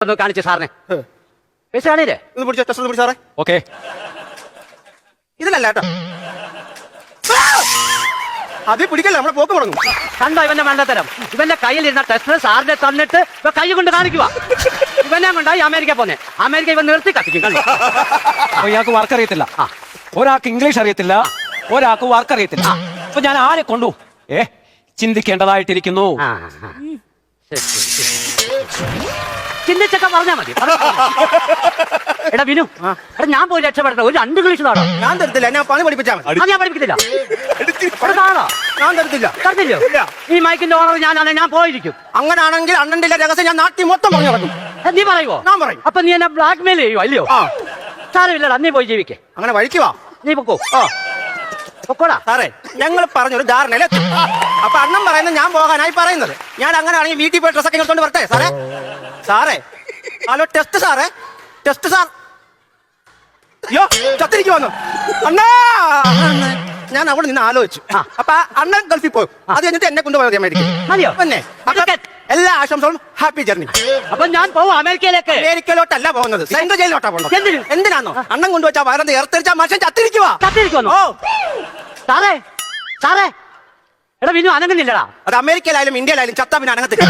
ഒന്ന് കാണിച്ചു സാറിനെ. പൈസ കാണില്ലേ? ഒന്ന് പിടിച്ചോ, ടെസ്റ്റ് ഒന്ന് പിടിച്ച് സാറേ. ഓക്കെ. ഇതിലല്ല കേട്ടോ, അത് പിടിക്കല്ലേ, നമ്മളെ പോക്ക് തുടങ്ങും. കണ്ടോ ഇവന്റെ മണ്ടത്തരം? ഇവന്റെ കയ്യിലിരുന്ന ടെസ്റ്റ് സാറിനെ തന്നിട്ട് ഇവ കൈ കൊണ്ട് കാണിക്കുക. ഇവനെ കൊണ്ടായി അമേരിക്ക പോന്നെ. അമേരിക്ക ഇവൻ നിർത്തി കത്തിക്കും. കണ്ടോ? അപ്പൊ ഇയാൾക്ക് വർക്ക് അറിയത്തില്ല, ഒരാൾക്ക് ഇംഗ്ലീഷ് അറിയത്തില്ല, ഒരാൾക്ക് വർക്ക് അറിയത്തില്ല. അപ്പൊ ഞാൻ ആരെ കൊണ്ടു ചിന്തിക്കേണ്ടതായിട്ടിരിക്കുന്നു. ചിന്തിച്ചൊക്കെ പറഞ്ഞാ മതി. എടാ വിനു, എടാ ഞാൻ പോയി രക്ഷപ്പെടട്ടെ. ഒരു 2 ഇംഗ്ലീഷ് താടാ. ഞാൻ തരത്തില്ല, ഞാൻ പണി പഠിപ്പിച്ചാൽ മതി. അത് ഞാൻ പഠിപ്പിക്കില്ല. ഞാൻ തരത്തില്ല. തരത്തില്ലോ? ഈ മൈക്കിന്റെ ഓണർ ഞാനാണ്, ഞാൻ പോയിരിക്കും. അങ്ങനാണെങ്കിൽ അണ്ണന്റെ രഹസ്യം ഞാൻ നാട്ടിൽ മൊത്തം പറഞ്ഞു നടക്കും. നീ പറയുവോ? ഞാൻ പറയും. അപ്പൊ നീ എന്നെ ബ്ലാക്ക് മെയിൽ ചെയ്യുവോ? അല്ലയോ? സാരമില്ലടാ, നീ പോയി ജീവിക്കേ. അങ്ങനെ വഴിക്കുവാ, നീ പൊക്കോ. പൊക്കോടാ. സാറേ, ഞങ്ങൾ പറഞ്ഞൊരു ധാരണയില് അപ്പൊ അണ്ണൻ പറയുന്നത് ഞാൻ പോകാനായി പറയുന്നത്. ഞാൻ അങ്ങനെയാണെങ്കിൽ വീട്ടിൽ പോയി ഡ്രസ്സൊക്കെ എടുത്തോണ്ട് വരട്ടെ സാറേ? സാറേ, ഹലോ, ടെസ്റ്റ് സാറേ, ടെസ്റ്റ് സാർ. അയ്യോ, ചത്തിരിക്കു വന്നു അണ്ണാ. ഞാൻ അവിടെ നിന്ന് ആലോചിച്ചു. അപ്പൊ അണ്ണൻ ഗൾഫിൽ പോകും, അത് കഴിഞ്ഞിട്ട് എന്നെ കൊണ്ടുപോയത് അമേരിക്ക. മതിയോ? പിന്നെ എല്ലാ ആശംസകളും, ഹാപ്പി ജേർണി. അപ്പൊ ഞാൻ പോവും അമേരിക്കയിലേക്ക്. അമേരിക്കയിലോട്ടല്ല പോകുന്നത്, സെൻട്രൽ ജയിലിലോട്ടാ പോകുന്നത്. എന്തിനാണോ? അണ്ണൻ കൊണ്ടുവച്ചാ വയറന്ത് ഏർത്തിരിച്ചാ മനുഷ്യൻ ചത്തിരിക്കുവാ. ചത്തിരിക്കുന്നു. ഓ സാറേ, സാറേ, എടാ വിനു അനങ്ങുന്നില്ലടാ. അത് അമേരിക്കയിലായാലും ഇന്ത്യയിലായാലും ചത്താ പിന്നെ അനങ്ങത്തില്ല.